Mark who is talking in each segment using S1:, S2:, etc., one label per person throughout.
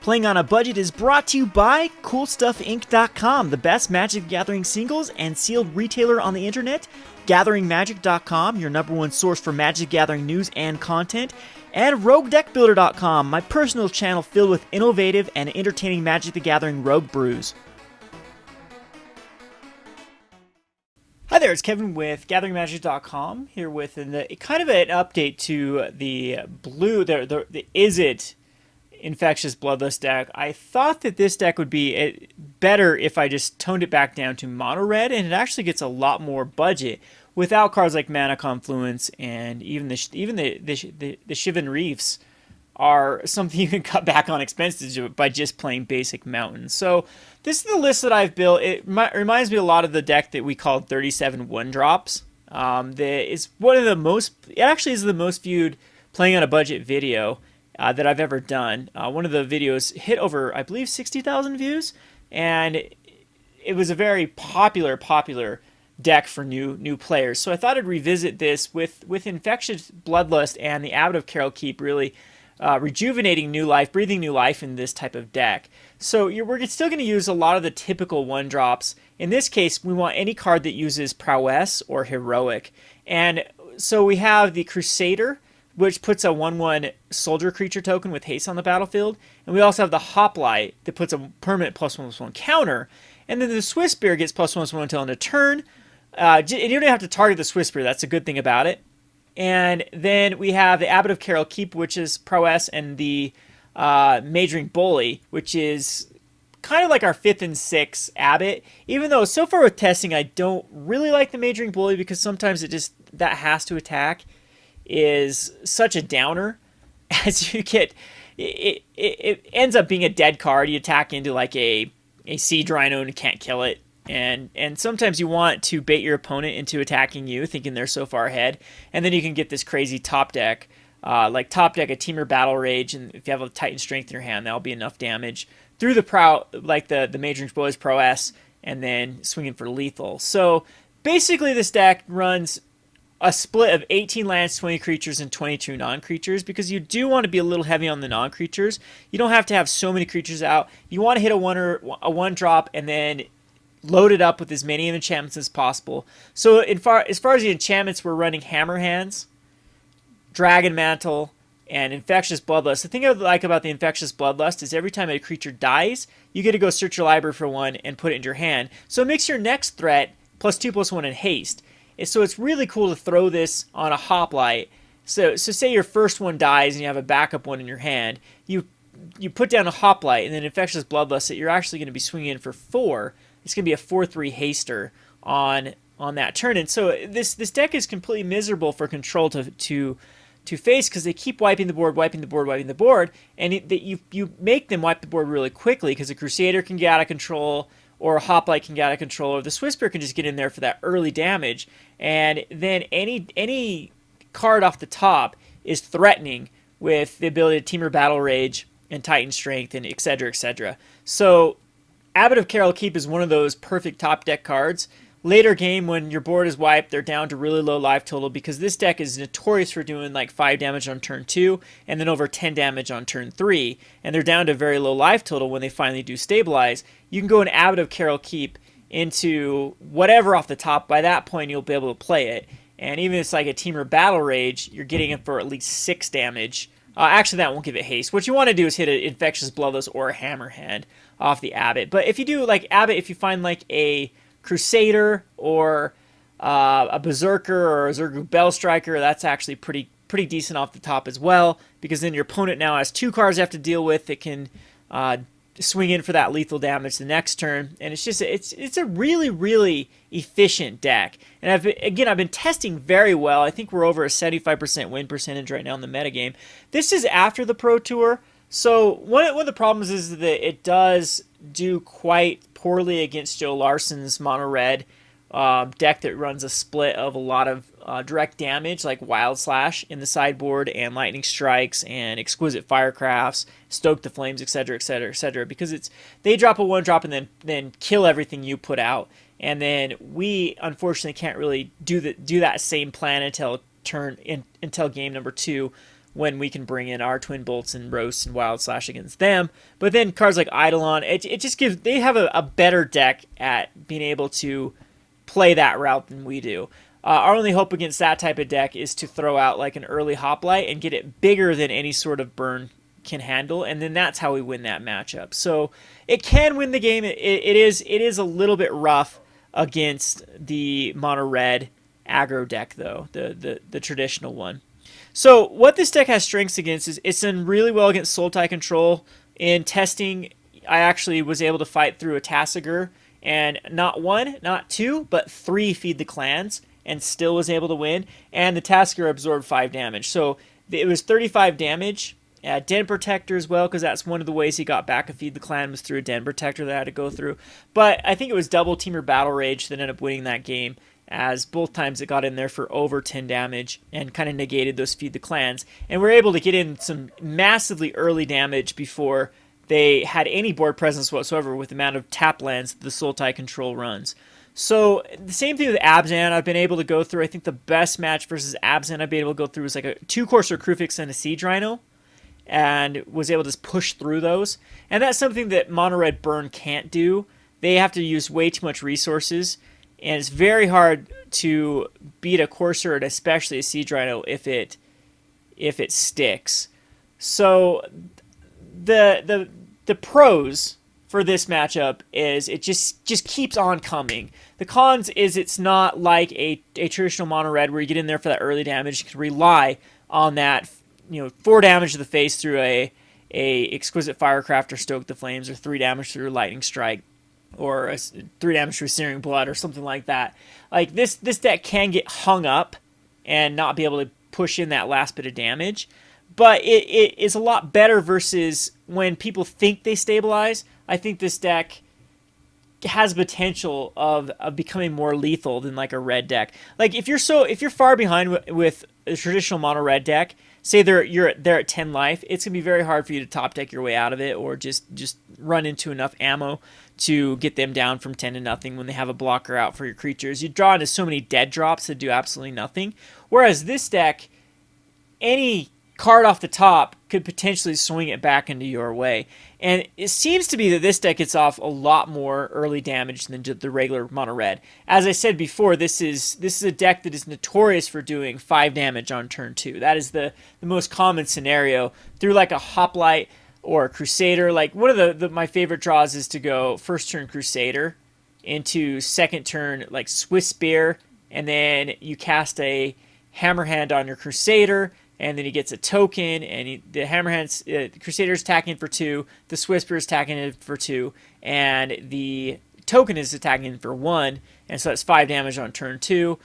S1: Playing on a Budget is brought to you by CoolStuffInc.com, the best Magic the Gathering singles and sealed retailer on the internet, GatheringMagic.com, your #1 source for Magic the Gathering news and content, and RogueDeckBuilder.com, my personal channel filled with innovative and entertaining Magic the Gathering rogue brews. Hi there, it's Kevin with GatheringMagic.com, here with kind of an update to the blue, the Izzet Infectious Bloodlust deck. I thought that this deck would be better if I just toned it back down to mono red, and it actually gets a lot more budget without cards like Mana Confluence, and even the Shivan Reefs are something you can cut back on expenses by just playing basic Mountains. So this is the list that I've built. It reminds me a lot of the deck that we called 37 1-drops. It's one of the most, it actually is the most viewed playing on a budget video that I've ever done. One of the videos hit over, I believe, 60,000 views, and it was a very popular deck for new players. So I thought I'd revisit this with Infectious Bloodlust and the Abbot of Keral Keep really rejuvenating new life, breathing new life in this type of deck. So we're still going to use a lot of the typical 1-drops. In this case, we want any card that uses Prowess or Heroic. And so we have the Crusader, which puts a 1/1 soldier creature token with haste on the battlefield. And we also have the Hoplite that puts a permanent +1/+1 counter. And then the Swiftspear gets +1/+1 until end of turn. And you don't have to target the Swiftspear, that's a good thing about it. And then we have the Abbot of Keral Keep, which is Prowess, and the Mage-Ring Bully, which is kind of like our 5th and 6th Abbot. Even though so far with testing, I don't really like the Mage-Ring Bully because sometimes that has to attack is such a downer. As you get, it ends up being a dead card. You attack into like a Siege Rhino and can't kill it. And sometimes you want to bait your opponent into attacking you, thinking they're so far ahead. And then you can get this crazy top deck, like top deck a Temur Battle Rage, and if you have a Titan Strength in your hand, that'll be enough damage through the Mage-Ring Bully's Prowess, and then swinging for lethal. So basically this deck runs a split of 18 lands, 20 creatures, and 22 non-creatures, because you do want to be a little heavy on the non-creatures. You don't have to have so many creatures out. You want to hit a 1-drop and then load it up with as many enchantments as possible. So as far as the enchantments, we're running Hammerhands, Dragon Mantle, and Infectious Bloodlust. The thing I like about the Infectious Bloodlust is every time a creature dies, you get to go search your library for one and put it into your hand. So it makes your next threat +2/+1 in haste. So it's really cool to throw this on a Hoplite. So say your first one dies and you have a backup one in your hand. You put down a Hoplite and then Infectious Bloodlust that you're actually going to be swinging in for 4. It's going to be a 4/3 haster on that turn. And so this deck is completely miserable for Control to face, because they keep wiping the board, and you make them wipe the board really quickly, because a Crusader can get out of control, or a Hoplite can get out of control, or the Swiftspear can just get in there for that early damage. And then any card off the top is threatening with the ability to Temur Battle Rage and Titan Strength and etc. etc. So Abbot of Keral Keep is one of those perfect top deck cards. Later game, when your board is wiped, they're down to really low life total, because this deck is notorious for doing like 5 damage on turn 2 and then over 10 damage on turn 3, and they're down to very low life total when they finally do stabilize. You can go an Abbot of Keral Keep into whatever off the top. By that point, you'll be able to play it. And even if it's like a Temur Battle Rage, you're getting it for at least 6 damage. Actually, that won't give it haste. What you want to do is hit an Infectious Bloodlust or a Hammerhand off the Abbot. But if you do like Abbot, if you find like a Crusader or a Berserker or a Zurgo Bellstriker, that's actually pretty decent off the top as well, because then your opponent now has 2 cards they have to deal with that can swing in for that lethal damage the next turn. And it's a really efficient deck. And I've been testing very well. I think we're over a 75% win percentage right now in the metagame. This is after the Pro Tour. So one of the problems is that it does do quite poorly against Joe Larson's mono red deck that runs a split of a lot of direct damage, like Wild Slash in the sideboard, and Lightning Strikes, and Exquisite Firecrafts, Stoke the Flames, etc., etc., etc. Because they drop a 1-drop and then kill everything you put out, and then we unfortunately can't really do that same plan until game number 2, when we can bring in our Twin Bolts and Roast and Wild Slash against them. But then cards like Eidolon, it just gives, they have a better deck at being able to play that route than we do. Our only hope against that type of deck is to throw out like an early Hoplite and get it bigger than any sort of burn can handle, and then that's how we win that matchup. So it can win the game. It is a little bit rough against the mono red aggro deck though, the traditional one. So what this deck has strengths against is it's done really well against Sultai control. In testing, I actually was able to fight through a Tasigur and not one, not two, but three Feed the Clans, and still was able to win. And the Tasigur absorbed 5 damage, so it was 35 damage. Den Protector as well, because that's one of the ways he got back a Feed the Clan was through a Den Protector that I had to go through. But I think it was double Temur Battle Rage that ended up winning that game, as both times it got in there for over 10 damage and kind of negated those Feed the Clans. And we're able to get in some massively early damage before they had any board presence whatsoever with the amount of tap lands the Sultai control runs. So the same thing with Abzan. I've been able to go through, I think the best match versus Abzan I've been able to go through was like a 2-Courser Krufix and a Siege Rhino, and was able to just push through those. And that's something that Mono Red Burn can't do. They have to use way too much resources, and it's very hard to beat a Courser and especially a Siege Rhino if it sticks. So the pros for this matchup is it just keeps on coming. The cons is it's not like a traditional mono red where you get in there for that early damage. You can rely on that, 4 damage to the face through a Exquisite Firecraft or Stoke the Flames, or 3 damage through Lightning Strike, or 3 damage through Searing Blood, or something like that. Like this deck can get hung up and not be able to push in that last bit of damage, but it is a lot better versus when people think they stabilize. I think this deck has potential of becoming more lethal than like a red deck. Like if you're far behind with a traditional mono red deck, say they're at 10 life, it's gonna be very hard for you to top deck your way out of it, or just run into enough ammo to get them down from 10 to nothing when they have a blocker out for your creatures. You draw into so many dead drops that do absolutely nothing. Whereas this deck, any card off the top could potentially swing it back into your way. And it seems to be that this deck gets off a lot more early damage than the regular mono red. As I said before, this is a deck that is notorious for doing 5 damage on turn 2. That is the most common scenario through like a Hoplite or a Crusader. Like one of my favorite draws is to go first turn Crusader into second turn like Swiftspear, and then you cast a Hammerhand on your Crusader, and then he gets a token, and the Hammerhand's Crusader's attacking for 2, the Swiftspear is attacking for 2, and the token is attacking for 1, and so that's 5 damage on turn 2.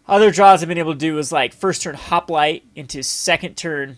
S1: Other draws I've been able to do is like first turn Hoplite into second turn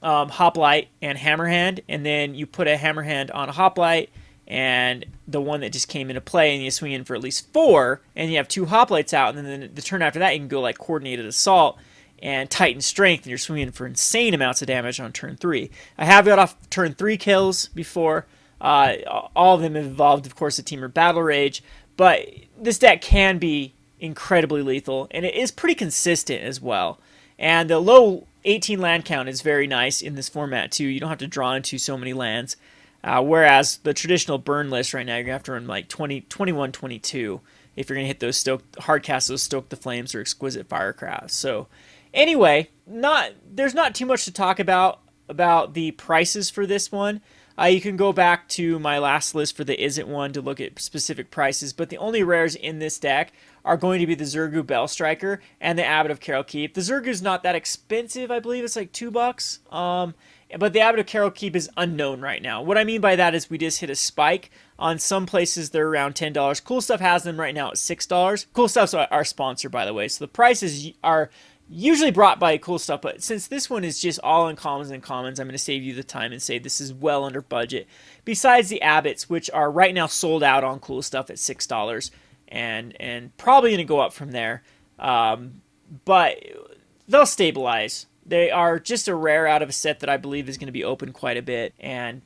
S1: Hoplite and Hammerhand, and then you put a Hammerhand on a Hoplite, and the one that just came into play, and you swing in for at least 4, and you have 2 Hoplites out, and then the turn after that you can go like Coordinated Assault and Titan Strength, and you're swinging for insane amounts of damage on turn 3. I have got off turn 3 kills before. All of them have involved, of course, a Temur Battle Rage, but this deck can be incredibly lethal, and it is pretty consistent as well. And the low 18 land count is very nice in this format too. You don't have to draw into so many lands, whereas the traditional burn list right now, you're going to have to run like 20, 21, 22 if you're going to hit those hardcast those Stoke the Flames or Exquisite Firecraft. So anyway, there's not too much to talk about the prices for this one. You can go back to my last list for the Isn't one to look at specific prices, but the only rares in this deck are going to be the Zurgo Bellstriker and the Abbot of Keral Keep. The Zurgo's not that expensive, I believe it's like $2. But the Abbot of Keral Keep is unknown right now. What I mean by that is we just hit a spike. On some places, they're around $10. Cool Stuff has them right now at $6. Cool Stuff's our sponsor, by the way, so the prices are usually brought by Cool Stuff, but since this one is just all uncommons and commons, I'm going to save you the time and say this is well under budget. Besides the Abbots, which are right now sold out on Cool Stuff at $6, and probably going to go up from there, but they'll stabilize. They are just a rare out of a set that I believe is going to be open quite a bit, and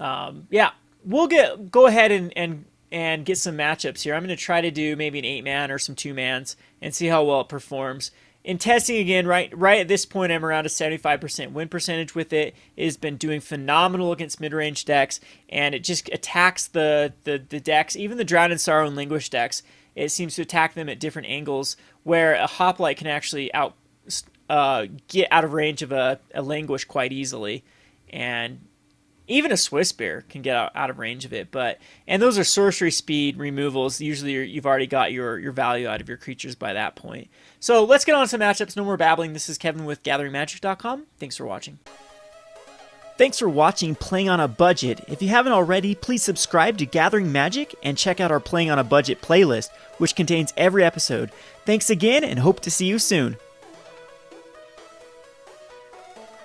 S1: yeah, we'll go ahead and get some matchups here. I'm going to try to do maybe an 8-man or some 2-mans and see how well it performs. in testing again, right at this point, I'm around a 75% win percentage with it. It has been doing phenomenal against mid-range decks, and it just attacks the decks, even the Drown in Sorrow and Languish decks. It seems to attack them at different angles, where a Hoplite can actually get out of range of a Languish quite easily, and even a Swiftspear can get out of range of it. And those are sorcery speed removals. Usually you've already got your value out of your creatures by that point. So let's get on to some matchups. No more babbling. This is Kevin with GatheringMagic.com. Thanks for watching. Thanks for watching Playing on a Budget. If you haven't already, please subscribe to Gathering Magic and check out our Playing on a Budget playlist, which contains every episode. Thanks again, and hope to see you soon.